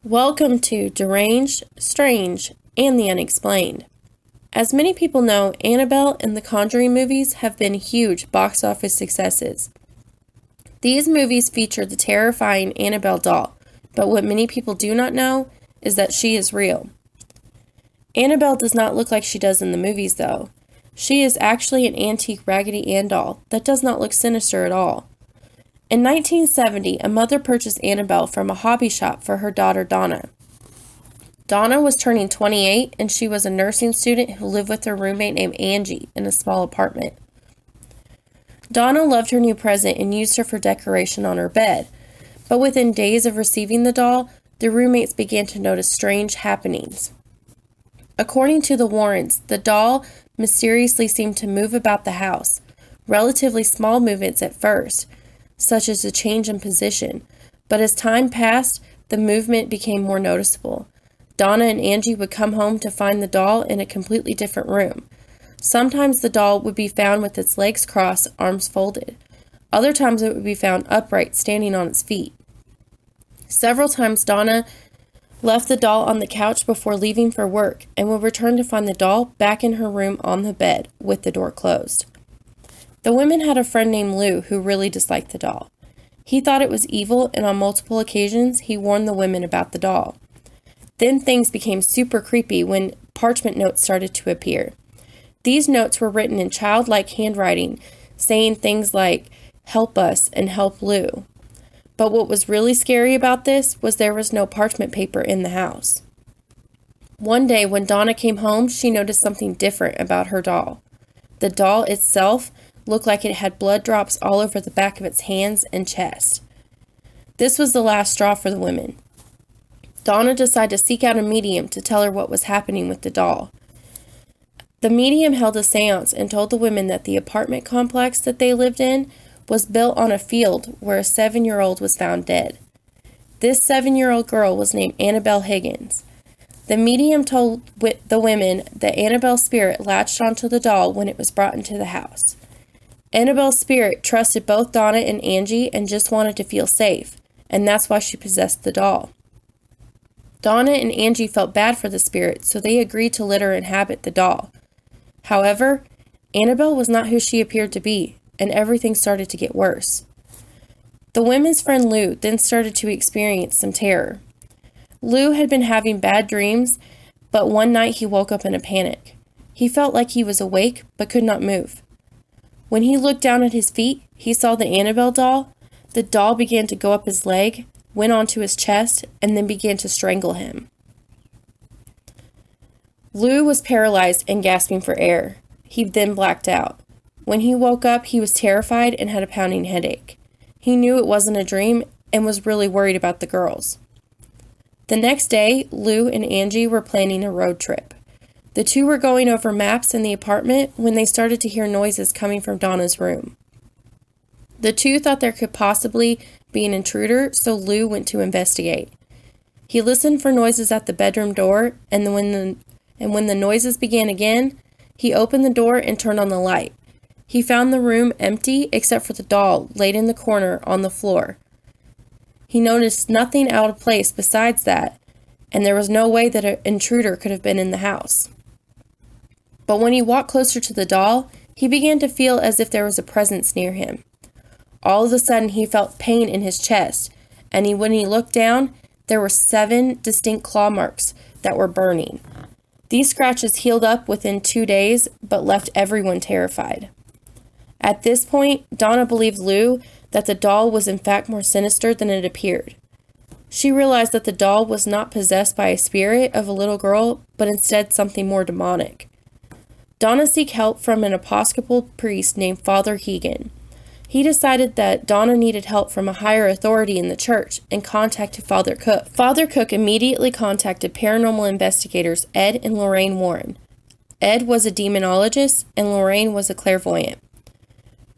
Welcome to Deranged, Strange, and the Unexplained. As many people know, Annabelle and the Conjuring movies have been huge box office successes. These movies feature the terrifying Annabelle doll, but what many people do not know is that she is real. Annabelle does not look like she does in the movies, though. She is actually an antique Raggedy Ann doll that does not look sinister at all. In 1970, a mother purchased Annabelle from a hobby shop for her daughter Donna. Donna was turning 28 and she was a nursing student who lived with her roommate named Angie in a small apartment. Donna loved her new present and used her for decoration on her bed, but within days of receiving the doll, the roommates began to notice strange happenings. According to the Warrens, the doll mysteriously seemed to move about the house, relatively small movements at first, such as a change in position, but as time passed, the movement became more noticeable. Donna and Angie would come home to find the doll in a completely different room. Sometimes the doll would be found with its legs crossed, arms folded. Other times it would be found upright, standing on its feet. Several times Donna left the doll on the couch before leaving for work and would return to find the doll back in her room on the bed with the door closed. The women had a friend named Lou who really disliked the doll. He thought it was evil, and on multiple occasions he warned the women about the doll. Then things became super creepy when parchment notes started to appear. These notes were written in childlike handwriting, saying things like, "Help us" and "Help Lou." But what was really scary about this was there was no parchment paper in the house. One day when Donna came home, she noticed something different about her doll. The doll itself looked like it had blood drops all over the back of its hands and chest. This was the last straw for the women. Donna decided to seek out a medium to tell her what was happening with the doll. The medium held a seance and told the women that the apartment complex that they lived in was built on a field where a 7-year-old was found dead. This 7-year-old girl was named Annabelle Higgins. The medium told the women that Annabelle's spirit latched onto the doll when it was brought into the house. Annabelle's spirit trusted both Donna and Angie and just wanted to feel safe, and that's why she possessed the doll. Donna and Angie felt bad for the spirit, so they agreed to let her inhabit the doll. However, Annabelle was not who she appeared to be, and everything started to get worse. The women's friend Lou then started to experience some terror. Lou had been having bad dreams, but one night he woke up in a panic. He felt like he was awake, but could not move. When he looked down at his feet, he saw the Annabelle doll. The doll began to go up his leg, went onto his chest, and then began to strangle him. Lou was paralyzed and gasping for air. He then blacked out. When he woke up, he was terrified and had a pounding headache. He knew it wasn't a dream and was really worried about the girls. The next day, Lou and Angie were planning a road trip. The two were going over maps in the apartment when they started to hear noises coming from Donna's room. The two thought there could possibly be an intruder, so Lou went to investigate. He listened for noises at the bedroom door, and when the noises began again, he opened the door and turned on the light. He found the room empty except for the doll laid in the corner on the floor. He noticed nothing out of place besides that, and there was no way that an intruder could have been in the house. But when he walked closer to the doll, he began to feel as if there was a presence near him. All of a sudden, he felt pain in his chest, and when he looked down, there were 7 distinct claw marks that were burning. These scratches healed up within 2 days, but left everyone terrified. At this point, Donna believed Lou that the doll was in fact more sinister than it appeared. She realized that the doll was not possessed by a spirit of a little girl, but instead something more demonic. Donna sought help from an Episcopal priest named Father Hegan. He decided that Donna needed help from a higher authority in the church and contacted Father Cook. Father Cook immediately contacted paranormal investigators Ed and Lorraine Warren. Ed was a demonologist and Lorraine was a clairvoyant.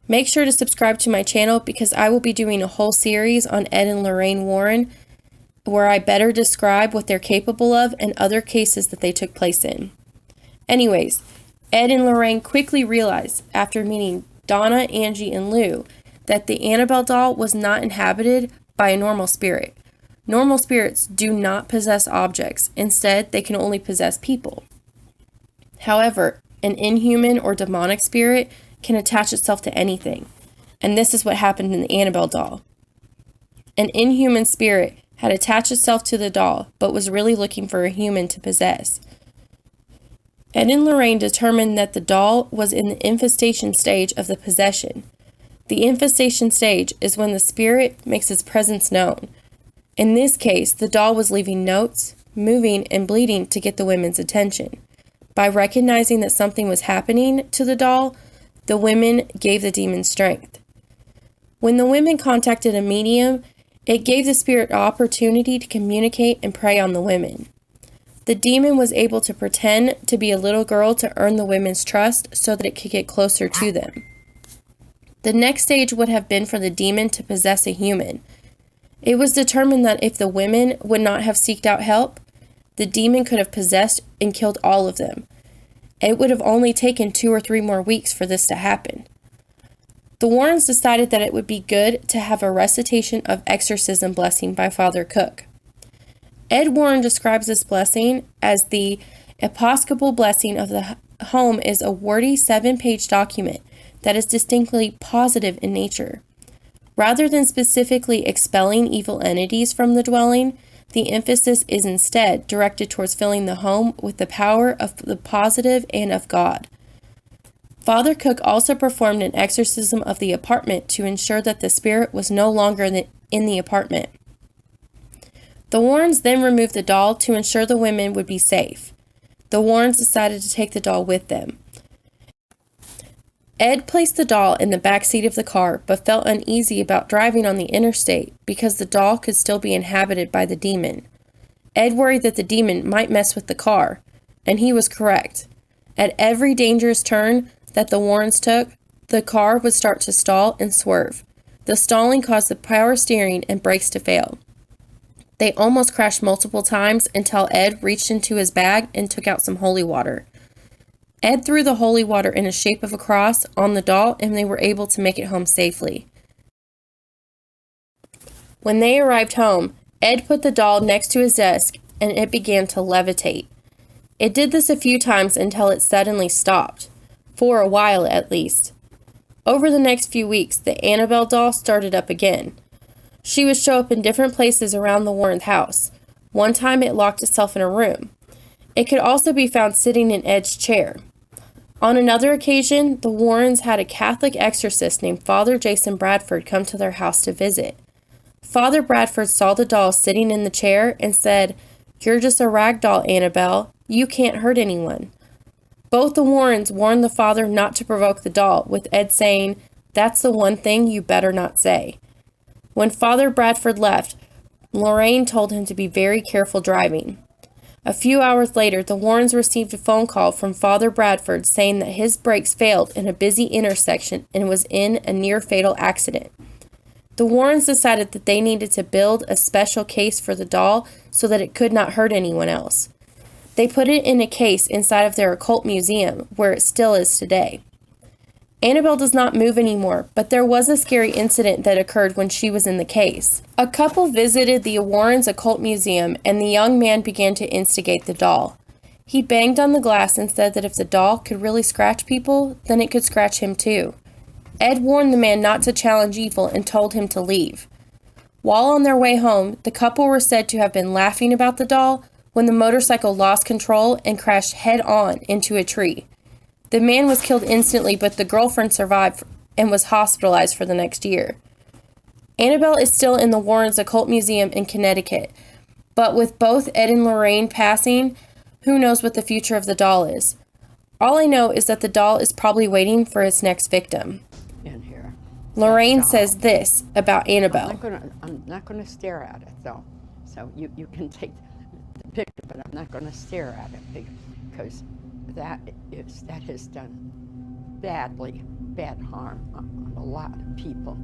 Make sure to subscribe to my channel because I will be doing a whole series on Ed and Lorraine Warren where I better describe what they're capable of and other cases that they took place in. Anyways, Ed and Lorraine quickly realized, after meeting Donna, Angie, and Lou, that the Annabelle doll was not inhabited by a normal spirit. Normal spirits do not possess objects. Instead, they can only possess people. However, an inhuman or demonic spirit can attach itself to anything, and this is what happened in the Annabelle doll. An inhuman spirit had attached itself to the doll, but was really looking for a human to possess. Ed and Lorraine determined that the doll was in the infestation stage of the possession. The infestation stage is when the spirit makes its presence known. In this case, the doll was leaving notes, moving, and bleeding to get the women's attention. By recognizing that something was happening to the doll, the women gave the demon strength. When the women contacted a medium, it gave the spirit an opportunity to communicate and prey on the women. The demon was able to pretend to be a little girl to earn the women's trust so that it could get closer to them. The next stage would have been for the demon to possess a human. It was determined that if the women would not have sought out help, the demon could have possessed and killed all of them. It would have only taken 2 or 3 more weeks for this to happen. The Warrens decided that it would be good to have a recitation of exorcism blessing by Father Cook. Ed Warren describes this blessing as the Episcopal blessing of the home is a wordy 7-page document that is distinctly positive in nature. Rather than specifically expelling evil entities from the dwelling, the emphasis is instead directed towards filling the home with the power of the positive and of God. Father Cook also performed an exorcism of the apartment to ensure that the spirit was no longer in the apartment. The Warrens then removed the doll to ensure the women would be safe. The Warrens decided to take the doll with them. Ed placed the doll in the back seat of the car, but felt uneasy about driving on the interstate because the doll could still be inhabited by the demon. Ed worried that the demon might mess with the car, and he was correct. At every dangerous turn that the Warrens took, the car would start to stall and swerve. The stalling caused the power steering and brakes to fail. They almost crashed multiple times until Ed reached into his bag and took out some holy water. Ed threw the holy water in a shape of a cross on the doll, and they were able to make it home safely. When they arrived home, Ed put the doll next to his desk, and it began to levitate. It did this a few times until it suddenly stopped, for a while at least. Over the next few weeks, the Annabelle doll started up again. She would show up in different places around the Warren house. One time it locked itself in a room. It could also be found sitting in Ed's chair. On another occasion, the Warrens had a Catholic exorcist named Father Jason Bradford come to their house to visit. Father Bradford saw the doll sitting in the chair and said, "You're just a rag doll, Annabelle. You can't hurt anyone." Both the Warrens warned the father not to provoke the doll, with Ed saying, "That's the one thing you better not say." When Father Bradford left, Lorraine told him to be very careful driving. A few hours later, the Warrens received a phone call from Father Bradford saying that his brakes failed in a busy intersection and was in a near-fatal accident. The Warrens decided that they needed to build a special case for the doll so that it could not hurt anyone else. They put it in a case inside of their occult museum, where it still is today. Annabelle does not move anymore, but there was a scary incident that occurred when she was in the case. A couple visited the Warrens Occult Museum, and the young man began to instigate the doll. He banged on the glass and said that if the doll could really scratch people, then it could scratch him too. Ed warned the man not to challenge evil and told him to leave. While on their way home, the couple were said to have been laughing about the doll when the motorcycle lost control and crashed head-on into a tree. The man was killed instantly, but the girlfriend survived and was hospitalized for the next year. Annabelle is still in the Warrens Occult Museum in Connecticut, but with both Ed and Lorraine passing, who knows what the future of the doll is. All I know is that the doll is probably waiting for its next victim. In here. Lorraine says this about Annabelle. I'm not gonna stare at it though. So you can take the picture, but I'm not gonna stare at it because that has done bad harm on a lot of people.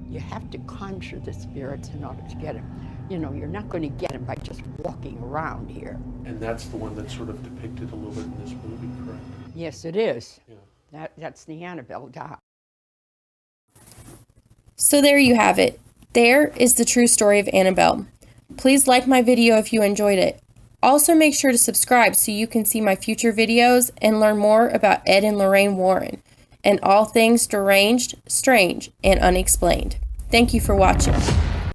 You have to conjure the spirits in order to get him. You know, you're not going to get him by just walking around here. And that's the one that's sort of depicted a little bit in this movie, correct? Yes, it is. Yeah. That's the Annabelle doll. So there you have it. There is the true story of Annabelle. Please like my video if you enjoyed it. Also make sure to subscribe so you can see my future videos and learn more about Ed and Lorraine Warren and all things deranged, strange, and unexplained. Thank you for watching.